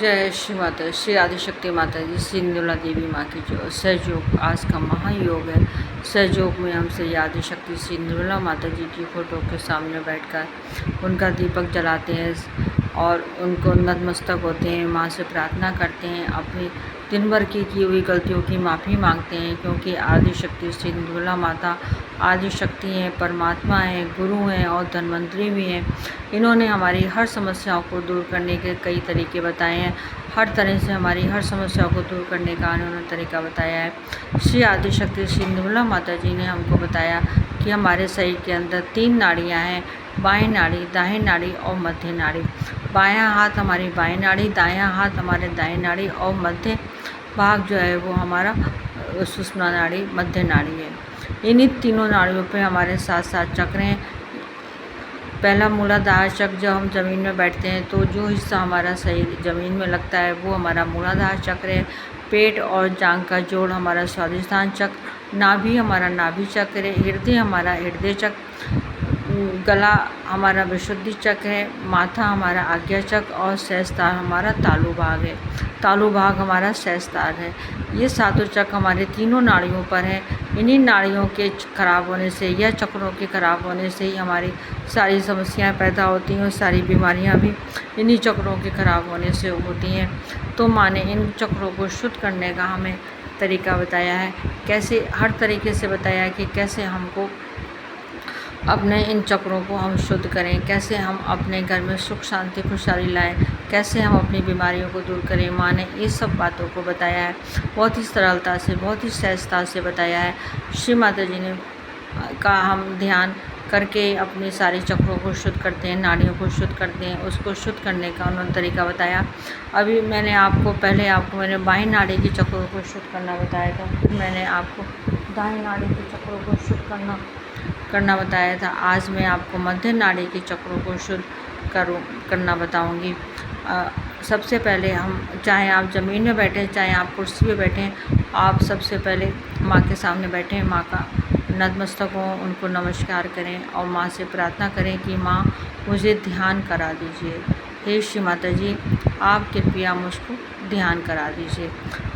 जय श्री माता, श्री आदिशक्ति माता जी, श्री निर्मला देवी माँ की जो सहयोग आज का महायोग है। सहयोग में हम श्री आदिशक्ति श्री निर्मला माता जी की फ़ोटो के सामने बैठकर उनका दीपक जलाते हैं और उनको नतमस्तक होते हैं, माँ से प्रार्थना करते हैं, अपनी दिन भर की हुई गलतियों की माफ़ी मांगते हैं, क्योंकि आदिशक्ति श्री निर्मला माता आदिशक्ति हैं, परमात्मा हैं, गुरु हैं और धन्वंतरी भी हैं। इन्होंने हमारी हर समस्याओं को दूर करने के कई तरीके बताए हैं। हर तरह से हमारी हर समस्याओं को दूर करने का उन्होंने तरीका बताया है। श्री आदिशक्ति श्री निर्मला माता जी ने हमको बताया कि हमारे शरीर के अंदर 3 नाड़ियाँ हैं, बाएं नाड़ी, दाएं नाड़ी और मध्य नाड़ी। बायां हाथ हमारी बाएं नाड़ी, दायां हाथ हमारे दाएं नाड़ी और मध्य भाग जो है वो हमारा सुषुम्ना नाड़ी, मध्य नाड़ी है। इन्हीं तीनों नाड़ियों पे हमारे 7 चक्र हैं। पहला मूलाधार चक्र, जब हम ज़मीन में बैठते हैं तो जो हिस्सा हमारा शरीर ज़मीन में लगता है वो हमारा मूलाधार चक्र है। पेट और जांघ का जोड़ हमारा स्वादिष्ठान चक्र, नाभि हमारा नाभि चक्र है, हृदय हमारा हृदय चक्र, गला हमारा विशुद्धि चक्र है, माथा हमारा आज्ञा चक्र और सहस्त्रार हमारा तालु भाग है। तालु भाग हमारा सहस्त्रार है। ये 7 चक्र हमारे तीनों नाड़ियों पर हैं। इन्हीं नाड़ियों के खराब होने से या चक्रों के खराब होने से ही हमारी सारी समस्याएं पैदा होती हैं और सारी बीमारियां भी इन्हीं चक्रों के खराब होने से होती हैं। तो माँ ने इन चक्रों को शुद्ध करने का हमें तरीका बताया है, कैसे हर तरीके से बताया है कि कैसे हमको अपने इन चक्रों को हम शुद्ध करें, कैसे हम अपने घर में सुख शांति खुशहाली लाएं, कैसे हम अपनी बीमारियों को दूर करें। माँ ने ये सब बातों को बताया है, बहुत ही सरलता से, बहुत ही सहजता से बताया है। श्री माता जी ने का हम ध्यान करके अपनी सारी चक्रों को शुद्ध करते हैं, नाड़ियों को शुद्ध करते हैं, उसको शुद्ध करने का उन्होंने तरीका बताया। अभी मैंने मैंने बाएं नाड़ी की चक्रों को शुद्ध करना बताया था, फिर मैंने आपको दाएं नाड़ी के चक्रों को शुद्ध करना बताया था। आज मैं आपको मध्य नाड़ी के चक्रों को शुद्ध करना बताऊंगी। सबसे पहले हम, चाहे आप ज़मीन में बैठें, चाहे आप कुर्सी पे बैठें, आप सबसे पहले माँ के सामने बैठें, माँ का नतमस्तक हों, उनको नमस्कार करें और माँ से प्रार्थना करें कि माँ मुझे ध्यान करा दीजिए। हे श्री माता जी, आप कृपया मुझको ध्यान करा दीजिए।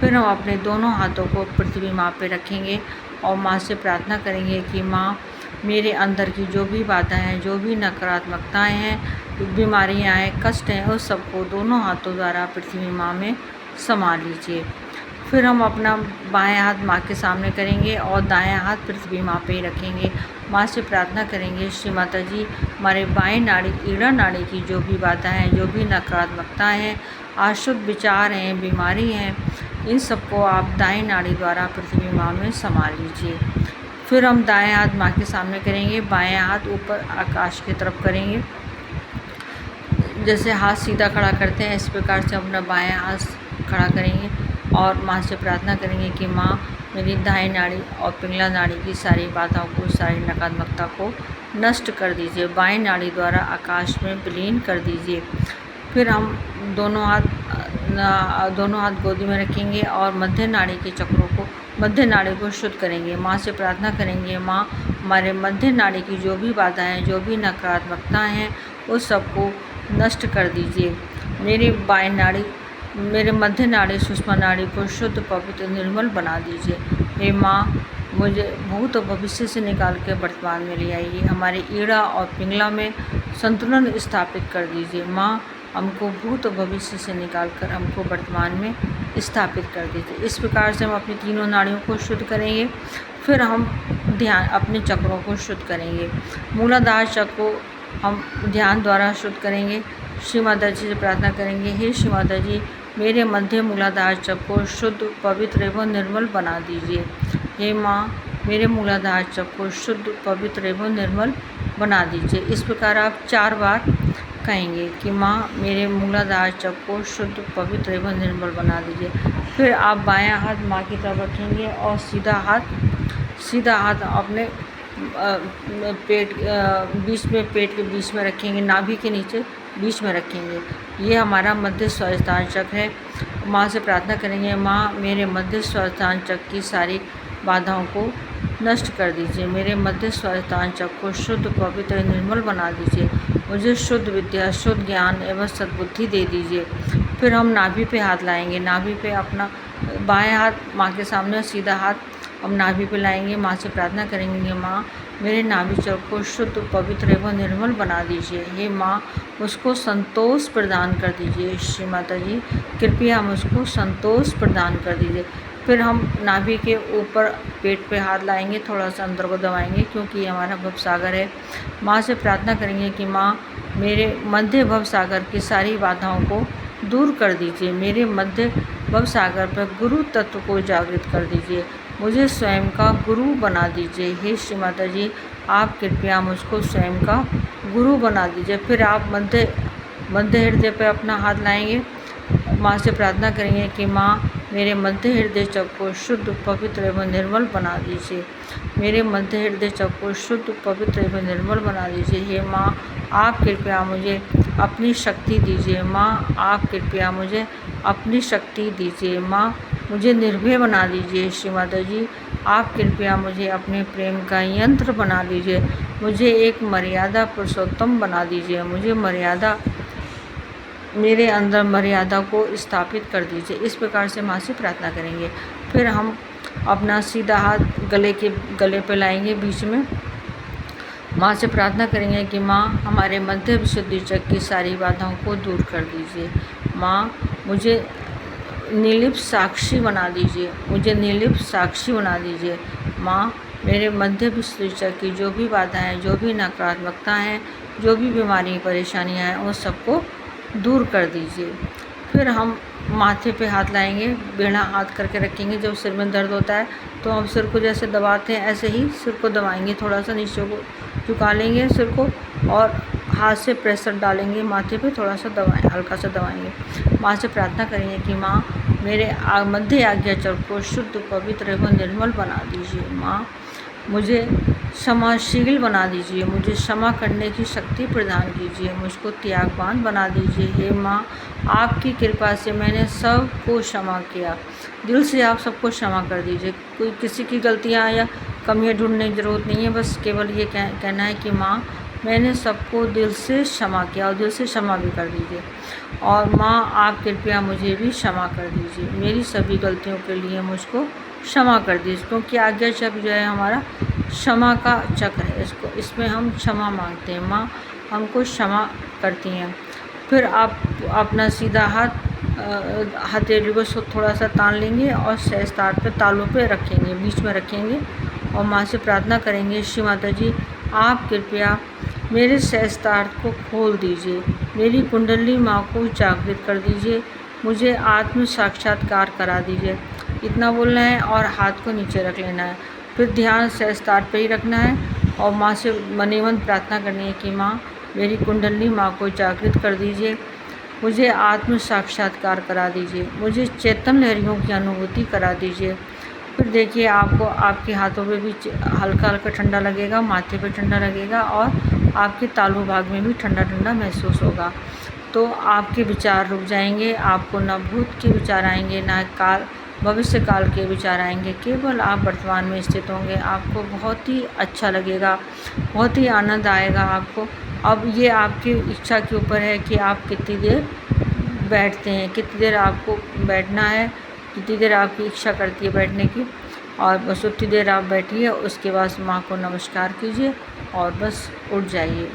फिर हम अपने दोनों हाथों को पृथ्वी माँ पे रखेंगे और माँ से प्रार्थना करेंगे कि माँ मेरे अंदर की जो भी बाधाएं हैं, जो भी नकारात्मकताएं हैं, बीमारियां हैं, कष्ट हैं, उस सबको दोनों हाथों द्वारा पृथ्वी माँ में समा लीजिए। फिर हम अपना बाएं हाथ माँ के सामने करेंगे और दायां हाथ पृथ्वी माँ पे ही रखेंगे। माँ से प्रार्थना करेंगे, श्री माता जी हमारे बाएं नाड़ी, ईड़ा नाड़ी की जो भी बाधाएं हैं, जो भी नकारात्मकताएं हैं, अशुद्ध विचार हैं, बीमारी हैं, इन सबको आप दाएं नाड़ी द्वारा पृथ्वी माँ में समा लीजिए। फिर हम दाएं हाथ माँ के सामने करेंगे, बाएं हाथ ऊपर आकाश की तरफ करेंगे। जैसे हाथ सीधा खड़ा करते हैं, इस प्रकार से अपना बाएं हाथ खड़ा करेंगे और माँ से प्रार्थना करेंगे कि माँ मेरी दाएं नाड़ी और पिंगला नाड़ी की सारी बाधाओं को, सारी नकारात्मकता को नष्ट कर दीजिए, बाएं नाड़ी द्वारा आकाश में विलीन कर दीजिए। फिर हम दोनों हाथ गोदी में रखेंगे और मध्य नाड़ी को शुद्ध करेंगे। माँ से प्रार्थना करेंगे, माँ हमारे मध्य नाड़ी की जो भी बाधाएं हैं, जो भी नकारात्मकताएं हैं, उस सबको नष्ट कर दीजिए। मेरे मध्य नाड़ी सुषुम्ना नाड़ी को शुद्ध, पवित्र, निर्मल बना दीजिए। हे माँ, मुझे भूत और भविष्य से निकाल के वर्तमान में ले आइए। हमारे ईड़ा और पिंगला में संतुलन स्थापित कर दीजिए। माँ, हमको भूत और भविष्य से निकालकर हमको वर्तमान में स्थापित कर दीजिए। इस प्रकार से हम अपनी तीनों नाड़ियों को शुद्ध करेंगे। फिर हम अपने चक्रों को शुद्ध करेंगे। मूलाधार चक्र को हम ध्यान द्वारा शुद्ध करेंगे। श्री माता जी से प्रार्थना करेंगे, हे श्री माता जी मेरे मध्य मूलाधार चक्र को शुद्ध, पवित्र एवं निर्मल बना दीजिए। हे माँ, मेरे मूलाधार चक्र को शुद्ध, पवित्र एवं निर्मल बना दीजिए। इस प्रकार आप 4 बार कहेंगे कि माँ मेरे मूलाधार चक्र को शुद्ध, पवित्र एवं निर्मल बना दीजिए। फिर आप बायां हाथ माँ की तरफ रखेंगे और सीधा हाथ अपने पेट के बीच में रखेंगे, नाभि के नीचे बीच में रखेंगे। ये हमारा मध्य स्वादिष्ठान चक्र है। माँ से प्रार्थना करेंगे, माँ मेरे मध्य स्वादिष्ठान चक्र की सारी बाधाओं को नष्ट कर दीजिए, मेरे मध्य स्वादिष्ठान चक्र को शुद्ध, पवित्र, निर्मल बना दीजिए। मुझे शुद्ध विद्या, शुद्ध ज्ञान एवं सद्बुद्धि दे दीजिए। फिर हम नाभि पे हाथ लाएंगे, नाभि पे अपना बाएं हाथ माँ के सामने, सीधा हाथ हम नाभि पे लाएंगे। माँ से प्रार्थना करेंगे, माँ मेरे नाभि चक्र को शुद्ध, पवित्र एवं निर्मल बना दीजिए। हे माँ, मुझको संतोष प्रदान कर दीजिए। श्री माता जी, कृपया मुझको संतोष प्रदान कर दीजिए। फिर हम नाभि के ऊपर पेट पे हाथ लाएंगे, थोड़ा सा अंदर को दबाएंगे, क्योंकि ये हमारा भव सागर है। माँ से प्रार्थना करेंगे कि माँ मेरे मध्य भव सागर की सारी बाधाओं को दूर कर दीजिए। मेरे मध्य भव सागर पर गुरु तत्व को जागृत कर दीजिए। मुझे स्वयं का गुरु बना दीजिए। हे श्री माता जी, आप कृपया मुझको स्वयं का गुरु बना दीजिए। फिर आप मध्य हृदय पर अपना हाथ लाएंगे, माँ से प्रार्थना करेंगे कि माँ मेरे मध्य हृदय चक्र को शुद्ध, पवित्र एवं निर्मल बना दीजिए। मेरे मध्य हृदय चक्र को शुद्ध, पवित्र एवं निर्मल बना दीजिए। हे माँ, आप कृपया मुझे अपनी शक्ति दीजिए। माँ, आप कृपया मुझे अपनी शक्ति दीजिए। माँ, मुझे निर्भय बना दीजिए। श्री माता जी, आप कृपया मुझे अपने प्रेम का यंत्र बना दीजिए। मुझे एक मर्यादा पुरुषोत्तम बना दीजिए। मुझे मेरे अंदर मर्यादा को स्थापित कर दीजिए। इस प्रकार से माँ से प्रार्थना करेंगे। फिर हम अपना सीधा हाथ गले पे लाएंगे बीच में। माँ से प्रार्थना करेंगे कि माँ हमारे मध्य विशुद्धि चक्र की सारी बाधाओं को दूर कर दीजिए। माँ, मुझे निर्लिप्त साक्षी बना दीजिए। मुझे निर्लिप्त साक्षी बना दीजिए। माँ, मेरे मध्य विशुद्धि चक्र की जो भी बाधाएं, जो भी नकारात्मकता हैं, जो भी बीमारी परेशानियाँ हैं, उन सबको दूर कर दीजिए। फिर हम माथे पे हाथ लाएंगे, बेड़ा हाथ करके रखेंगे। जब सिर में दर्द होता है तो हम सिर को जैसे दबाते हैं, ऐसे ही सिर को दबाएंगे। थोड़ा सा नीचे को झुका लेंगे सिर को, और हाथ से प्रेशर डालेंगे माथे पे, थोड़ा सा दबाएं, हल्का सा दबाएंगे। माँ से प्रार्थना करेंगे कि माँ मेरे मध्य आज्ञा चक्र को शुद्ध, पवित्र एवं निर्मल बना दीजिए। माँ, मुझे क्षमाशील बना दीजिए। मुझे क्षमा करने की शक्ति प्रदान कीजिए। मुझको त्यागवान बना दीजिए। हे माँ, आपकी कृपा से मैंने सबको क्षमा किया। दिल से आप सबको क्षमा कर दीजिए। कोई किसी की गलतियाँ या कमियाँ ढूंढने की ज़रूरत नहीं है। बस केवल ये कहना है कि माँ मैंने सबको दिल से क्षमा किया, और दिल से क्षमा भी कर दीजिए। और माँ, आप कृपया मुझे भी क्षमा कर दीजिए। मेरी सभी गलतियों के लिए मुझको क्षमा कर दीजिए, क्योंकि आज्ञा चक्र जो है हमारा क्षमा का चक्र है। इसमें हम क्षमा मांगते हैं। माँ हमको क्षमा करती हैं। फिर आप अपना सीधा हाथ हथेली को थोड़ा सा तान लेंगे और सहस्त्रार पे तालू पे रखेंगे, बीच में रखेंगे, और माँ से प्रार्थना करेंगे, श्री माता जी आप कृपया मेरे सहस्त्रार को खोल दीजिए। मेरी कुंडली माँ को जागृत कर दीजिए। मुझे आत्म साक्षात्कार करा दीजिए। इतना बोलना है और हाथ को नीचे रख लेना है। फिर ध्यान सहस्त्रार पे ही रखना है और माँ से मने मन प्रार्थना करनी है कि माँ मेरी कुंडली माँ को जागृत कर दीजिए। मुझे आत्म साक्षात्कार करा दीजिए। मुझे चेतन लहरियों की अनुभूति करा दीजिए। फिर देखिए आपको आपके हाथों पे भी हल्का हल्का ठंडा लगेगा, माथे पे ठंडा लगेगा, और आपके तालू भाग में भी ठंडा ठंडा महसूस होगा। तो आपके विचार रुक जाएंगे। आपको न भूत के विचार आएंगे, ना काल भविष्य काल के विचार आएंगे। केवल आप वर्तमान में स्थित होंगे। आपको बहुत ही अच्छा लगेगा, बहुत ही आनंद आएगा आपको। अब ये आपकी इच्छा के ऊपर है कि आप कितनी देर बैठते हैं, कितनी देर आपको बैठना है, कितनी देर आपकी इच्छा करती है बैठने की, और बस उतनी देर आप बैठिए। उसके बाद माँ को नमस्कार कीजिए और बस उठ जाइए।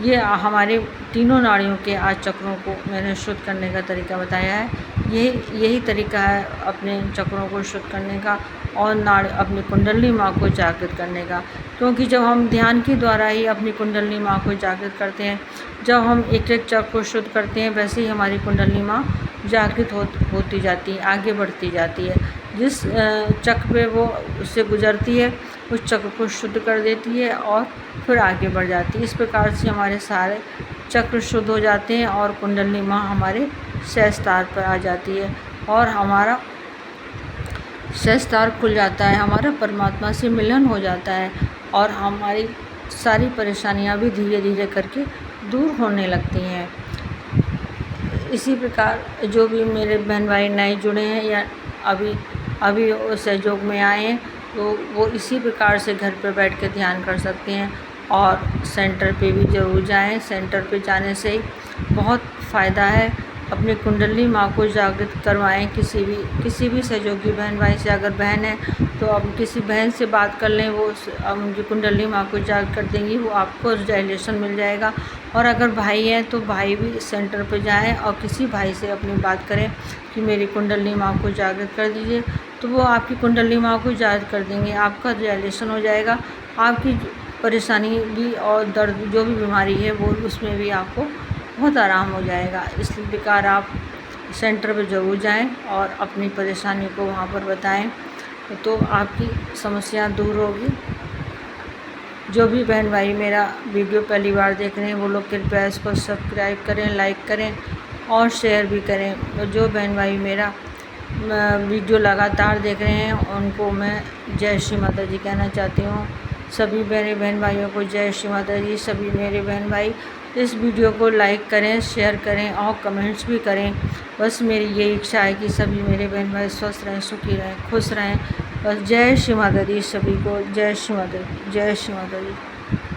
ये हमारे तीनों नाड़ियों के आज चक्रों को मैंने शुद्ध करने का तरीका बताया है। यही तरीका है अपने चक्रों को शुद्ध करने का और अपनी कुंडली माँ को जागृत करने का। क्योंकि जब हम ध्यान के द्वारा ही अपनी कुंडली माँ को जागृत करते हैं, जब हम एक एक चक्र को शुद्ध करते हैं, वैसे ही हमारी कुंडली माँ जागृत होती जाती है, आगे बढ़ती जाती है। जिस चक्र पे वो उससे गुजरती है, उस चक्र को शुद्ध कर देती है और फिर आगे बढ़ जाती है। इस प्रकार से हमारे सारे चक्र शुद्ध हो जाते हैं और कुंडली माँ हमारे सहस्त्रार पर आ जाती है और हमारा सहस्त्रार खुल जाता है। हमारा परमात्मा से मिलन हो जाता है और हमारी सारी परेशानियाँ भी धीरे धीरे करके दूर होने लगती हैं। इसी प्रकार जो भी मेरे बहन भाई नए जुड़े हैं या अभी सहयोग में आए हैं, तो वो इसी प्रकार से घर पर बैठ के ध्यान कर सकते हैं। और सेंटर पे भी ज़रूर जाएं। सेंटर पे जाने से बहुत फ़ायदा है अपनी कुंडली माँ को जागृत करवाएं। किसी भी सहयोगी बहन भाई से, अगर बहन है तो अब किसी बहन से बात कर लें, वो जो कुंडली माँ को जागृत कर देंगी, वो आपको रियलाइजेशन मिल जाएगा। और अगर भाई है तो भाई भी सेंटर पे जाएं और किसी भाई से अपनी बात करें कि मेरी कुंडली माँ को जागृत कर दीजिए, तो वो आपकी कुंडली माँ को जागृत कर देंगे। आपका रियलाइजेशन हो जाएगा, आपकी परेशानी भी और दर्द जो भी बीमारी है वो उसमें भी आपको बहुत आराम हो जाएगा। इसलिए बेकार आप सेंटर पे ज़रूर जाएं और अपनी परेशानी को वहाँ पर बताएं, तो आपकी समस्या दूर होगी। जो भी बहन भाई मेरा वीडियो पहली बार देख रहे हैं वो लोग कृपया इसको सब्सक्राइब करें, लाइक करें और शेयर भी करें। जो बहन भाई मेरा वीडियो लगातार देख रहे हैं उनको मैं जय श्री माता जी कहना चाहती हूँ। सभी मेरे बहन भाइयों को जय श्री माता जी। सभी मेरे बहन भाई इस वीडियो को लाइक करें, शेयर करें और कमेंट्स भी करें। बस मेरी ये इच्छा है कि सभी मेरे बहन भाई स्वस्थ रहें, सुखी रहें, खुश रहें। बस जय श्री माता जी सभी को। जय श्री माता जी, जय श्री माता जी।